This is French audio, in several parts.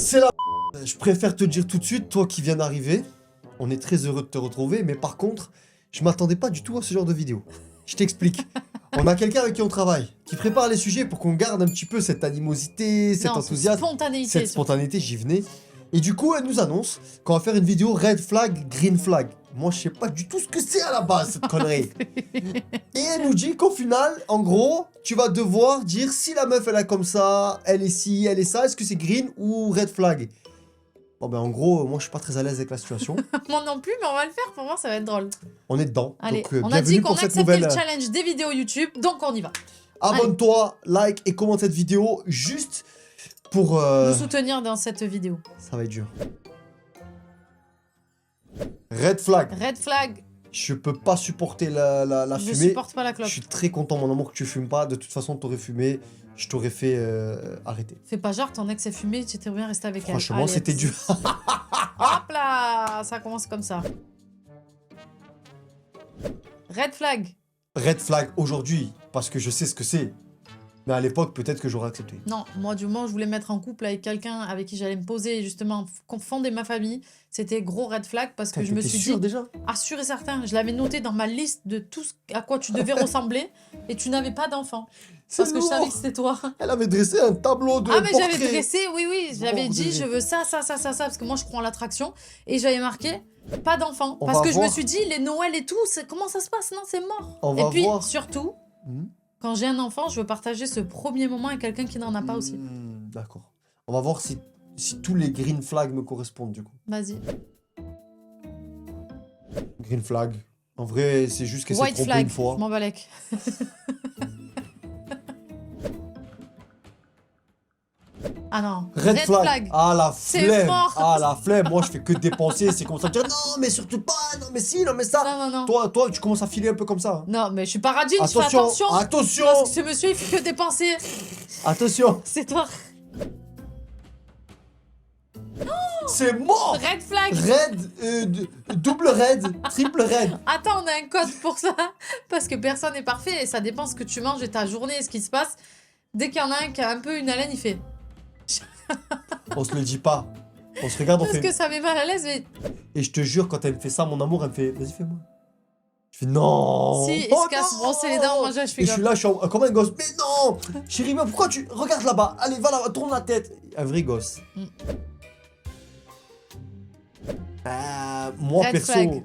C'est la... Je préfère te dire tout de suite, toi qui viens d'arriver, on est très heureux de te retrouver, mais par contre, je m'attendais pas du tout à ce genre de vidéo. Je t'explique. On a quelqu'un avec qui on travaille, qui prépare les sujets pour qu'on garde un petit peu cette animosité, cet enthousiasme, cette spontanéité, j'y venais. Et du coup, elle nous annonce qu'on va faire une vidéo red flag, green flag. Moi, je sais pas du tout ce que c'est à la base, cette connerie. Et elle nous dit qu'au final, en gros, tu vas devoir dire si la meuf, elle est comme ça, elle est ci, elle est ça, est-ce que c'est green ou red flag? Bon, ben en gros, moi, je suis pas très à l'aise avec la situation. Moi non plus, mais on va le faire, pour moi, ça va être drôle. On est dedans. Allez, donc, on a dit qu'on acceptait acceptait le challenge des vidéos YouTube, donc on y va. Abonne-toi, like et commente cette vidéo, juste pour... nous soutenir dans cette vidéo. Ça va être dur. Red flag. Red flag. Je peux pas supporter la fumée. Je supporte pas la clope. Je suis très content, mon amour, que tu fumes pas. De toute façon, t'aurais fumé, je t'aurais fait arrêter. Fais pas genre, ton ex est fumé, tu t'es bien resté avec elle. Franchement, c'était dur. Hop là, ça commence comme ça. Red flag. Red flag aujourd'hui, parce que je sais ce que c'est. Mais à l'époque, peut-être que j'aurais accepté. Non, moi du moment où je voulais mettre en couple avec quelqu'un avec qui j'allais me poser et justement fonder ma famille, c'était gros red flag parce que je me suis dit... déjà? Ah, sûr et certain, je l'avais noté dans ma liste de tout ce à quoi tu devais ressembler et tu n'avais pas d'enfant. Parce que je savais que c'était toi. Elle avait dressé un tableau de Ah mais portrait. j'avais dressé, oui, j'avais dit je veux ça, parce que moi je crois en l'attraction et j'avais marqué pas d'enfant. Parce que je me suis dit les Noël et tout, comment ça se passe? Non, c'est mort. Et puis surtout... Quand j'ai un enfant, je veux partager ce premier moment avec quelqu'un qui n'en a pas aussi. D'accord. On va voir si tous les green flags me correspondent du coup. Vas-y. Green flag. En vrai, c'est juste qu'elle s'est trompée une fois. Je m'en balèque. Ah non. Red flag. Ah la flemme. Mort. Ah la flemme. Moi, je fais que dépenser. C'est comme ça dire non, mais surtout pas. Non, mais si, non, mais ça. Non. Toi, tu commences à filer un peu comme ça. Hein. Non, mais je suis pas radine. Attention. Je fais attention. Attention. Parce que ce monsieur, il fait que dépenser. Attention. C'est toi. C'est mort. Red flag. Red, double red, triple red. Attends, on a un code pour ça. Parce que personne n'est parfait et ça dépend ce que tu manges et ta journée et ce qui se passe. Dès qu'il y en a un qui a un peu une haleine, il fait... On se le dit pas. On se regarde, on fait... Parce que ça met mal à l'aise, mais... Et je te jure, quand elle me fait ça, mon amour, elle me fait... Vas-y, fais-moi. Je fais non. Si, il se casse brosser les dents, moi je fais et je suis là, je suis comme un gosse. Mais non. Chérie, mais pourquoi tu... Regarde là-bas. Allez, va là, tourne la tête. Un vrai gosse. Moi, Red perso... flag.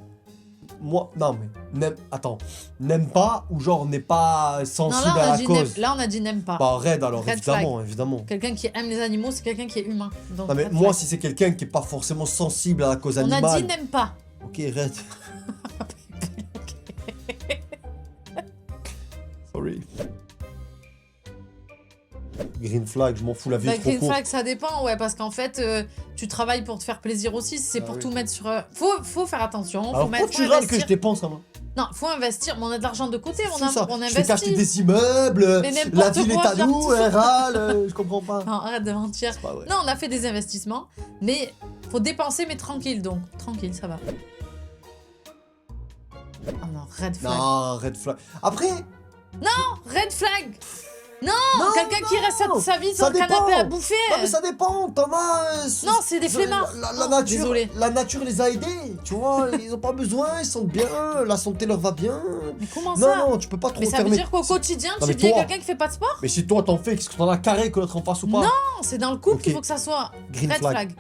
Moi, non mais... Attends. N'aime pas ou genre n'est pas sensible non, là, à la cause. Là, on a dit n'aime pas. Bah, red alors, Red évidemment, flag. évidemment. Quelqu'un qui aime les animaux, c'est quelqu'un qui est humain. Donc, Non mais moi, si c'est quelqu'un qui est pas forcément sensible à la cause animale... On a dit n'aime pas. Ok, red. Sorry. Green flag, je m'en fous, la vie est trop Green courte. flag, ça dépend, ouais, parce qu'en fait, tu travailles pour te faire plaisir aussi. C'est pour tout mettre sur... Faut faire attention. Alors pourquoi tu râles que je dépense, hein? Non, faut investir, mais on a de l'argent de côté, on investit. Je fais qu'acheter des immeubles, la ville est à nous, elle râle, je comprends pas. Non, arrête de mentir. Non, on a fait des investissements, mais faut dépenser, mais tranquille, donc. Tranquille, ça va. Oh non, red flag. Non, red flag. Après... Non, red flag. Non, quelqu'un qui reste sa vie sur le canapé à bouffer. Non mais ça dépend, t'en as... Non, c'est des flemmards. La nature les a aidés, tu vois, ils ont pas besoin, ils sentent bien, la santé leur va bien. Mais comment ça? Non, tu peux pas trop mais ça veut dire qu'au quotidien, tu dis à quelqu'un qui fait pas de sport? Mais si toi t'en fais, qu'est-ce que t'en as carré que l'autre en face ou pas? Non, c'est dans le couple qu'il faut que ça soit Green red flag.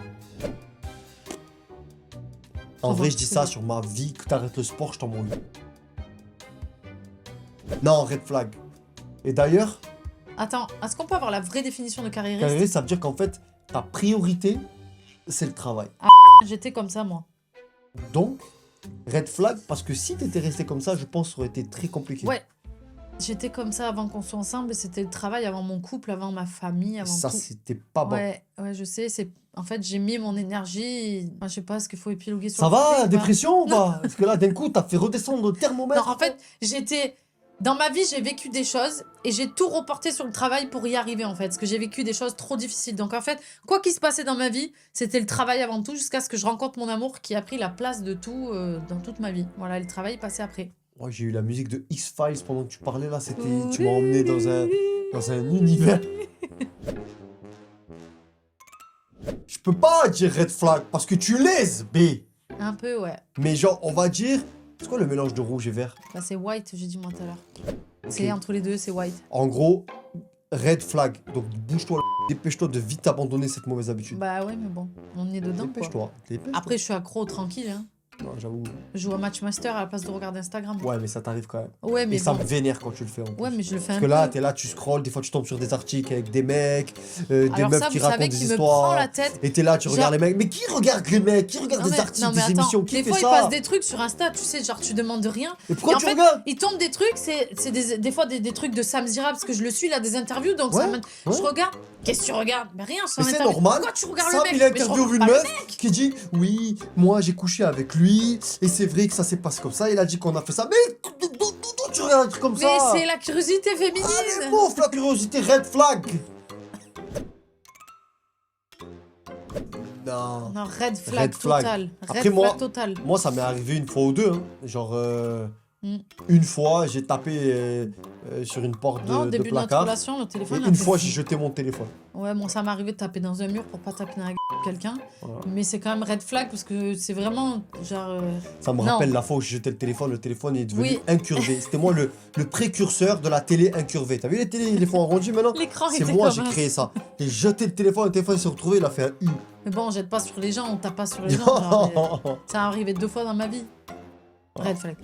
En vrai, je dis ça sur ma vie, que t'arrêtes le sport, je t'embrouille. Non, red flag. Et d'ailleurs... Attends, est-ce qu'on peut avoir la vraie définition de carriériste? Carriériste, ça veut dire qu'en fait, ta priorité, c'est le travail. Ah, j'étais comme ça, moi. Donc, red flag, parce que si t'étais resté comme ça, je pense que ça aurait été très compliqué. Ouais. J'étais comme ça avant qu'on soit ensemble, c'était le travail avant mon couple, avant ma famille, avant ça, tout. c'était pas bon. Ouais, je sais, en fait, j'ai mis mon énergie, enfin, je sais pas, est-ce qu'il faut épiloguer sur ça va, la dépression ou pas? pas? Parce que là, d'un coup, t'as fait redescendre le thermomètre. Non, en fait, dans ma vie, j'ai vécu des choses et j'ai tout reporté sur le travail pour y arriver, en fait. Parce que j'ai vécu des choses trop difficiles. Donc, en fait, quoi qu'il se passait dans ma vie, c'était le travail avant tout, jusqu'à ce que je rencontre mon amour qui a pris la place de tout dans toute ma vie. Voilà, le travail passé après. Ouais, j'ai eu la musique de X-Files pendant que tu parlais, là. C'était... Tu m'as emmené dans un univers. Je peux pas dire red flag parce que tu lèses, B. Un peu, ouais. Mais genre, on va dire... C'est quoi le mélange de rouge et vert? Bah, c'est white, j'ai dit moi tout à l'heure. C'est entre les deux, c'est white. En gros, red flag. Donc bouge-toi, dépêche-toi de vite abandonner cette mauvaise habitude. Bah ouais, mais bon, on est dedans, quoi. Dépêche-toi. Après, je suis accro, tranquille, hein. Non, j'avoue. Je joue à Matchmaster à la place de regarder Instagram. Ouais, mais ça t'arrive quand même. Ouais, mais Et ça bon. me vénère quand tu le fais en plus. Ouais, mais je le fais Parce un que là, peu. t'es là, tu scrolles, des fois tu tombes sur des articles avec des mecs, des Alors meufs ça, qui vous racontent savez des qui me prend histoires. la tête. Et t'es là, tu Genre- regardes les mecs. Mais qui regarde les mecs? Qui regarde Non, des mais- articles, non, mais des attends, émissions? Qui des fait fois, ils ça? passent des trucs sur Insta, tu sais, genre, tu demandes rien. Et pourquoi Et en tu fait, regardes? il tombe des trucs, c'est des fois des trucs de Sam Zira, parce que je le suis, il a des interviews, donc Ouais, ça me... Je ouais. regarde, qu'est-ce que tu regardes? Mais rien, c'est Mais un c'est interview. normal. Pourquoi tu regardes Sam, le mec? il a Mais je interviewé regarde une pas le meuf mec. qui dit oui, moi j'ai couché avec lui et c'est vrai que ça s'est passé comme ça. Il a dit qu'on a fait ça. Mais d'où tu regardes un truc comme Mais ça? c'est la curiosité féminine. Allez, bouffe la curiosité, red flag. Non. Non, red flag Red flag. total. Après, Red moi- flag total. Moi, ça m'est arrivé une fois ou deux. Hein. Genre, Mm. une fois, j'ai tapé sur une porte Non, au de début de notre placard. relation, le Et téléphone. a une fait fois, fou. j'ai jeté mon téléphone. Ouais, bon, ça m'est arrivé de taper dans un mur pour pas taper dans la gueule de quelqu'un. Voilà. Mais c'est quand même red flag parce que c'est vraiment genre. Ça me Non. rappelle la fois où j'ai jeté le téléphone est devenu Oui. incurvé. C'était moi le précurseur de la télé incurvée. T'as vu les télés, ils les font arrondis maintenant? L'écran C'est était moi, comme j'ai un- créé ça. J'ai jeté le téléphone s'est retrouvé, il a fait un U. Mais bon, on jette pas sur les gens, on tape pas sur les gens. genre, mais ça est arrivé 2 fois dans ma vie. Red flag.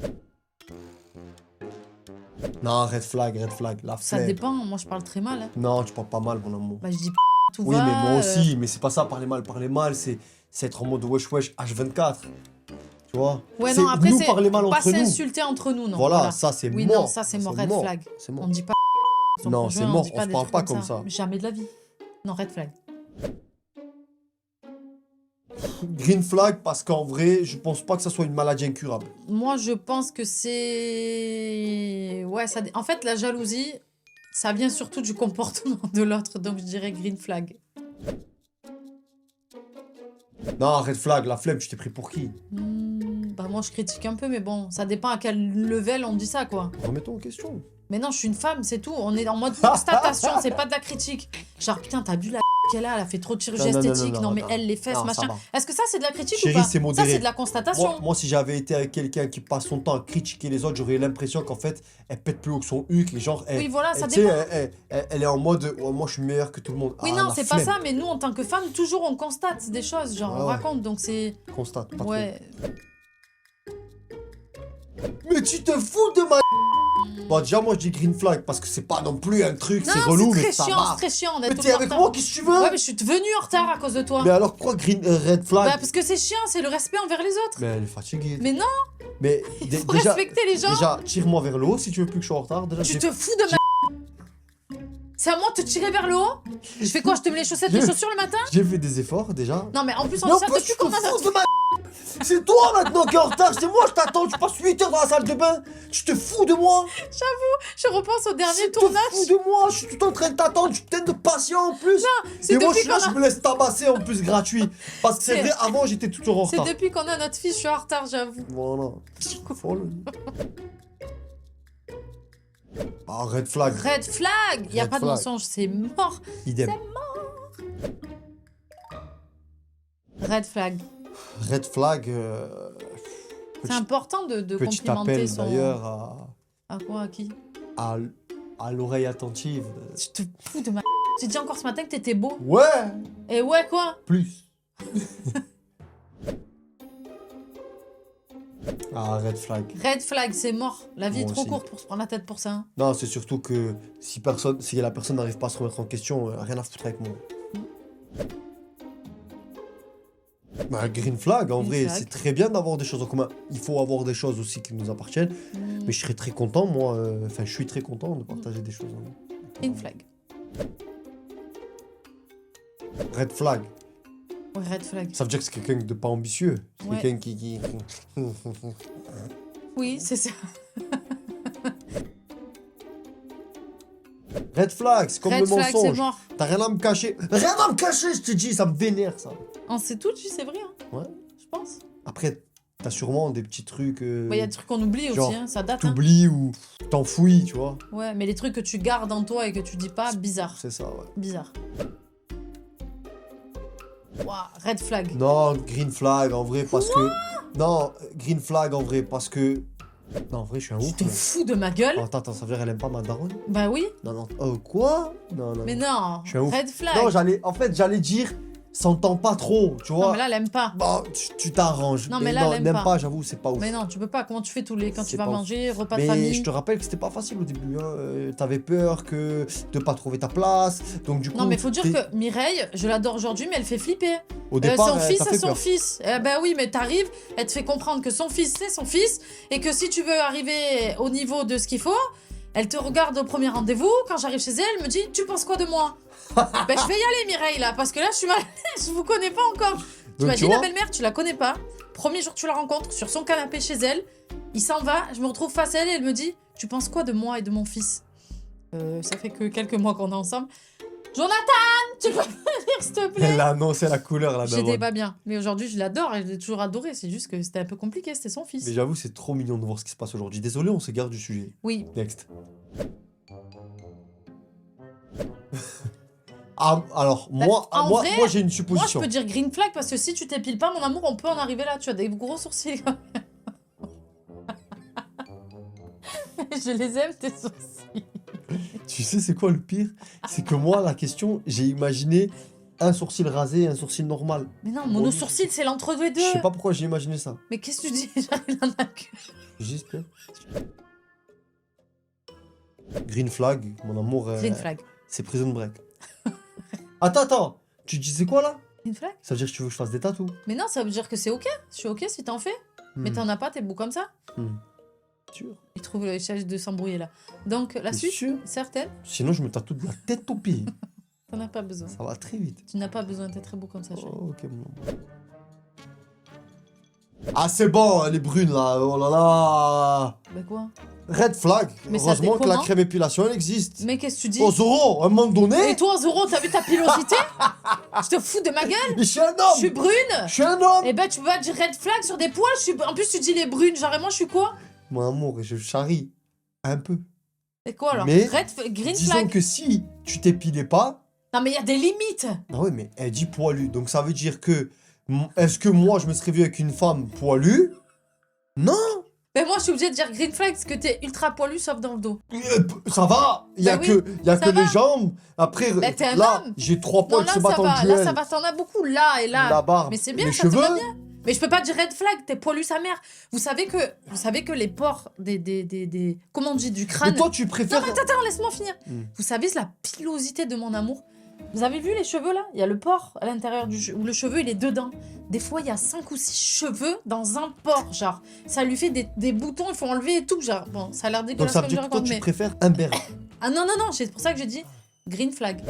Non, red flag, la Ça flemme. dépend, moi je parle très mal. Hein. Non, tu parles pas mal, mon amour. Bah, je dis tout Oui, va. mais moi aussi, mais c'est pas ça, parler mal, c'est être en mode wesh wesh H24. Tu vois? Ouais, C'est non, après, nous c'est parler mal pas entre nous. s'insulter entre nous, non. Voilà, ça c'est Oui, mort. non, ça c'est mort, red flag. C'est On mort. dit pas. son Non, conjoint, c'est mort, dit on se des parle trucs pas comme ça. Jamais de la vie. Non, red flag. Green flag parce qu'en vrai, je pense pas que ça soit une maladie incurable. Moi, je pense que c'est. Ouais, ça. En fait, la jalousie, ça vient surtout du comportement de l'autre, donc je dirais green flag. Non, red flag, la flemme, tu t'es pris pour qui? Bah, moi, je critique un peu, mais bon, ça dépend à quel level on dit ça, quoi. Remettons en question. Mais non, je suis une femme, c'est tout. On est en mode constatation, c'est pas de la critique. Genre, putain, t'as vu la qu'elle a, elle a fait trop de chirurgie Non, non, non, esthétique. non, Non, mais non. elle, les fesses, Non, ça machin. va. Est-ce que ça, c'est de la critique Chérie, ou pas? c'est Ça, modéré. c'est de la constatation. Moi, si j'avais été avec quelqu'un qui passe son temps à critiquer les autres, j'aurais l'impression qu'en fait, elle pète plus haut que son huc. Les gens, Oui, voilà, ça tu sais, dépend. elle est en mode, oh, moi je suis meilleur que tout le monde. Oui, Ah, non, la c'est pas flemme. ça, mais nous, en tant que femmes, toujours on constate des choses, genre Ouais, on ouais. raconte, donc c'est. Constate, pas trop. Ouais. Mais tu te fous de ma. Bon, déjà, moi je dis green flag parce que c'est pas non plus un truc, c'est Non, relou, c'est mais très ça chiant, va. c'est très chiant Mais d'être t'es tout le avec temps en moi, retard. qu'est-ce que tu veux? Ouais, mais je suis venue en retard à cause de toi. Mais alors pourquoi red flag? Bah, parce que c'est chiant, c'est le respect envers les autres. Mais elle est fatiguée. Mais non, Mais faut déjà, respecter les gens. déjà tire-moi vers le haut si tu veux plus que je sois en retard. Déjà, Tu te fous de ma. C'est à moi de te tirer vers le haut? Je fais quoi? Je te mets les chaussettes, les chaussures le matin? j'ai fait des efforts déjà. Non, mais en plus, on Mais en dit ça plus, depuis tu te qu'on a notre. fous de ma. C'est toi maintenant qui est en retard, c'est moi, je t'attends, tu passes 8 heures dans la salle de bain. Tu te fous de moi? Je repense au dernier Tu te tournage. fous de moi? Je suis tout en train de t'attendre, tu t'aimes de patient en plus. C'est Et moi je depuis suis là, qu'on a- je me laisse tabasser en plus gratuit. Parce que c'est C'est- vrai, avant j'étais toujours en C'est retard. depuis qu'on a notre fille, je suis en retard, j'avoue. Voilà. Folle. Ah, red flag. Red flag! Y a Red pas de flag. mensonge, c'est mort. Idem. Red flag. Red flag. C'est important de Petit complimenter appel son. d'ailleurs À quoi? À qui? à l'oreille attentive. Tu te fous de ma. J'ai dit encore ce matin que t'étais beau. Ouais, Et ouais, quoi? plus. Ah, red flag. Red flag, c'est mort. La vie Moi est trop aussi. courte pour se prendre la tête pour ça. Hein. Non, c'est surtout que si la personne n'arrive pas à se remettre en question, rien à foutre avec moi. Bah, green flag, en Green vrai, flag. c'est très bien d'avoir des choses en commun. Il faut avoir des choses aussi qui nous appartiennent. Mais je serais très content, moi. Enfin, je suis très content de partager des choses. Green flag. Red flag. Ouais, red flag. Ça veut dire que c'est quelqu'un de pas ambitieux. C'est Ouais. quelqu'un qui... Oui, c'est ça. Red flag, c'est comme Red le flag, c'est mensonge. mort. T'as rien à me cacher. Rien à me cacher, je te dis, ça me vénère, ça. On sait tout, c'est vrai. Hein. Ouais. Je pense. Après, t'as sûrement des petits trucs... Bah, y a des trucs qu'on oublie genre, aussi, hein. Ça date. Hein. t'oublies ou t'enfouis, tu vois. Ouais, mais les trucs que tu gardes en toi et que tu dis pas, bizarre. C'est ça, ouais. Bizarre. Ouah, red flag. Non, green flag en vrai parce que... Non, green flag en vrai parce que... Non, en vrai, je suis un Tu ouf. te moi. fous de ma gueule? Attends, ça veut dire elle aime pas ma daronne? Bah oui. Non, non. Oh, quoi? Non, non. Mais non. Je suis un ouf. Red flag. Non, j'allais dire, s'entend pas trop, tu vois. Non, mais là, elle aime pas. Bon, tu t'arranges. Non, mais là, elle aime n'aime pas. pas, j'avoue, c'est pas ouf. Mais non, tu peux pas. Comment tu fais quand C'est tu vas pas ouf. manger, repas de Mais famille? je te rappelle que c'était pas facile au début. Hein. T'avais peur de pas trouver ta place. Donc du coup. Non, mais faut dire que Mireille, je l'adore aujourd'hui, mais elle fait flipper. Au départ, son fils, t'as c'est fait son peur. fils. Ben oui, mais t'arrives, elle te fait comprendre que son fils, c'est son fils, et que si tu veux arriver au niveau de ce qu'il faut, elle te regarde au premier rendez-vous. Quand j'arrive chez elle, elle me dit, tu penses quoi de moi? Ben je vais y aller, Mireille, là, parce que là, je suis mal. Je vous connais pas encore. Tu m'as dit, la belle-mère, tu la connais pas. Premier jour que tu la rencontres, sur son canapé chez elle, il s'en va, je me retrouve face à elle et elle me dit, tu penses quoi de moi et de mon fils? Ça fait que quelques mois qu'on est ensemble. Jonathan, tu peux venir, s'il te plaît? Elle a annoncé la couleur, la J'étais daronne. pas bien. Mais aujourd'hui, je l'adore et je l'ai toujours adoré. C'est juste que c'était un peu compliqué, c'était son fils. Mais j'avoue, c'est trop mignon de voir ce qui se passe aujourd'hui. Désolé, on s'égare du sujet. Oui. Next. Ah, alors, moi, en moi, vrai, moi j'ai une Moi, je supposition. peux dire green flag parce que si tu t'épiles pas, mon amour, on peut en arriver là. Tu as des gros sourcils. Je les aime, tes sourcils. Tu sais, c'est quoi le pire? C'est que moi, la question, j'ai imaginé un sourcil rasé et un sourcil normal. Mais non, mono sourcil, c'est l'entre-deux les Je sais deux. pas pourquoi j'ai imaginé ça. Mais qu'est-ce que tu dis? J'arrive à la queue. J'espère. Green flag, mon amour, Green flag. c'est Prison Break. Attends, tu disais quoi là? Green flag? Ça veut dire que tu veux que je fasse des tatous? Mais non, ça veut dire que c'est ok. Je suis ok si t'en fais. Mais t'en as pas, t'es beau comme ça. Sûr. Il trouve le challenge de s'embrouiller là. Donc, la T'es suite, sûr? certaine, Sinon, je me tatoue de la tête aux pieds. t'en as pas besoin. Ça va très vite. Tu n'as pas besoin, t'es très beau comme ça, chérie. Oh, ok, mon amour. Ah, c'est bon, elle est brune là. Oh là là. Bah quoi? Red flag. Mais ça Heureusement que la comment crème épilation, elle existe. Mais qu'est-ce que tu dis? Oh, Zoro, à un moment donné. Et toi, Zoro, t'as vu ta pilosité? Je te fous de ma gueule? Je suis un Je suis homme. brune? Je suis un homme. Eh ben, tu peux pas dire red flag sur des poils? En plus, tu dis les brunes. Genre, et moi, je suis quoi? Mon amour, je charrie un peu. C'est quoi alors? Mais, Green Disons flag? que si tu t'épilais pas. Non, mais il y a des limites. Ah ouais, mais elle dit poilu. Donc ça veut dire que. Est-ce que moi, je me serais vu avec une femme poilue? Non. Mais moi, je suis obligée de dire green flag parce que t'es ultra poilu sauf dans le dos. Ça va. Il y a Bah que, oui, y a ça que va. les jambes. Après, Bah, t'es un là, homme. j'ai 3 Non, poils qui là, se ça battent en va. duel. Là, ça va. T'en as beaucoup. Là et là. La barbe. Mais c'est bien, les ça te cheveux. va bien. Mais je peux pas dire red flag, t'es poilu sa mère. Vous savez que les pores des comment on dit, du crâne. Mais toi, tu préfères. Non, mais attends, laisse-moi finir. Vous savez, c'est la pilosité de mon amour. Vous avez vu les cheveux là? Il y a le pore à l'intérieur où le cheveu il est dedans. Des fois, il y a 5 ou 6 cheveux dans un pore, genre. Ça lui fait des boutons, il faut enlever et tout, genre. Bon, ça a l'air Donc dégueulasse ça veut comme je dire que toi, raconte, tu mais... préfères un berbe. Ah non, c'est pour ça que j'ai dit green flag.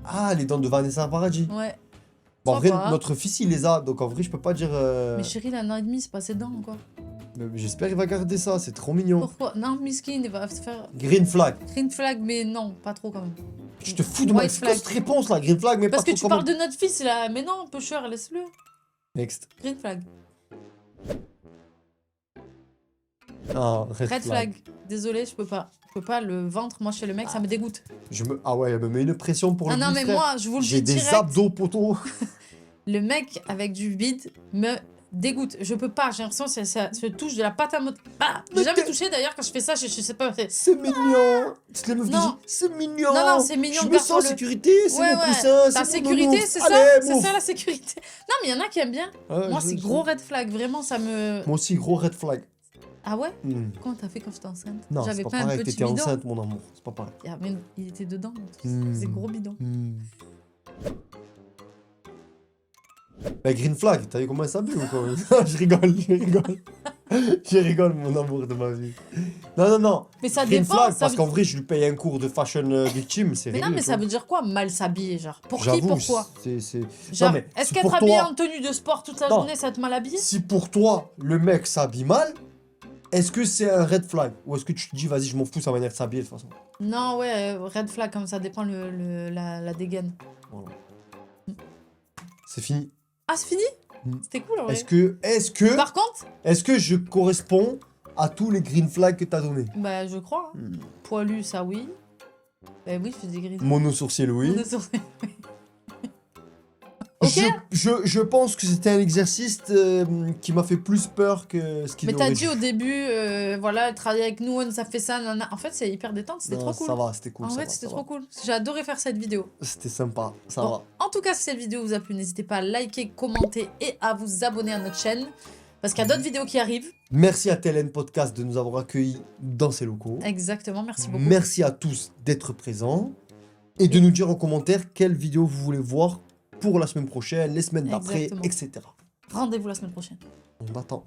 Ah, les dents de Vanessa Paradis. Ouais. Bon, en vrai, Sympa. notre fils, il les a. Donc en vrai, je peux pas dire. Mais chérie, il a un an et demi, c'est pas ses dents, quoi. Mais j'espère qu'il va garder ça. C'est trop mignon. Pourquoi? Non, miskin, il va se faire Green flag. green flag, mais non, pas trop quand même. Je te fous de ma White flag. cette réponse là. Green flag, mais Parce pas que trop tu quand parles même. de notre fils là, mais non, pêcheur, laisse-le. Next. Green flag. Ah, Red flag. Désolé, je peux pas. Je peux pas, le ventre, moi chez le mec, ça me dégoûte. Ah ouais, elle me met une pression pour Ah le non, bif, mais frère. moi, je vous le J'ai dis des direct, abdos poteaux. le mec avec du vide me dégoûte. Je peux pas, j'ai l'impression que ça se touche de la pâte à modeler. Ah, j'ai Mais jamais t'es- touché d'ailleurs quand je fais ça, je sais pas. C'est mignon. C'est la meuf qui Non. dit, c'est mignon. Non, c'est mignon, Je me sens en garde-le. sécurité, c'est Ouais, mon ouais. coussin, Ta c'est mon sécurité, nounours. c'est ça? Allez, C'est mouf. ça la sécurité. Non, mais il y en a qui aiment bien. Ouais, Moi, je- c'est je- gros red flag, vraiment, ça me. Moi aussi, gros red flag. Ah ouais? Hmm. Comment t'as fait quand j'étais enceinte? Non, c'est J'avais pas pas un pareil, petit t'étais bidon. enceinte, mon amour. C'est pas pareil. Ah, mais il était dedans. Hmm. C'est gros bidon. Bah, green flag, t'as vu comment elle s'habille ou quoi? Je rigole. Je rigole, mon amour de ma vie. Non. Mais ça Green dépend. flag, ça parce veut- qu'en vrai, je lui paye un cours de fashion victime, c'est Mais réglé. non, mais tu ça vois. veut dire quoi, mal s'habiller, genre? Pour qui, J'avoue, pourquoi? c'est... Genre, Non, mais est-ce c'est qu'être pour habillé toi. en tenue de sport toute la Non. journée, ça te mal habillé? Si pour toi, le mec s'habille mal, est-ce que c'est un red flag? Ou est-ce que tu te dis, vas-y, je m'en fous, sa manière de s'habiller de toute façon? Non, ouais, red flag, comme ça dépend la dégaine. Voilà. C'est fini. Ah, c'est fini? Mm. C'était cool, en vrai. Est-ce Par contre, que je corresponds à tous les green flags que t'as donnés? bah, je crois. Hein. Poilu, ça oui. Bah oui, je fais des gris. Mono sourcil, oui. On est sur- Ok. Je pense que c'était un exercice qui m'a fait plus peur que ce qu'il Mais aurait t'as dû. dit au début, voilà, travailler avec nous, on ça fait ça, nana. En fait, c'est hyper détente, c'était Non, trop cool. ça va, c'était cool, En ça fait, va, c'était ça trop va. cool. J'ai adoré faire cette vidéo. C'était sympa, ça Bon, va. en tout cas, si cette vidéo vous a plu, n'hésitez pas à liker, commenter et à vous abonner à notre chaîne. Parce qu'il y a d'autres vidéos qui arrivent. Merci à TLN Podcast de nous avoir accueillis dans ses locaux. Exactement, merci beaucoup. Merci à tous d'être présents et de nous dire en commentaire quelle vidéo vous voulez voir pour la semaine prochaine, les semaines d'après, Exactement. etc. Rendez-vous la semaine prochaine. On t'attend.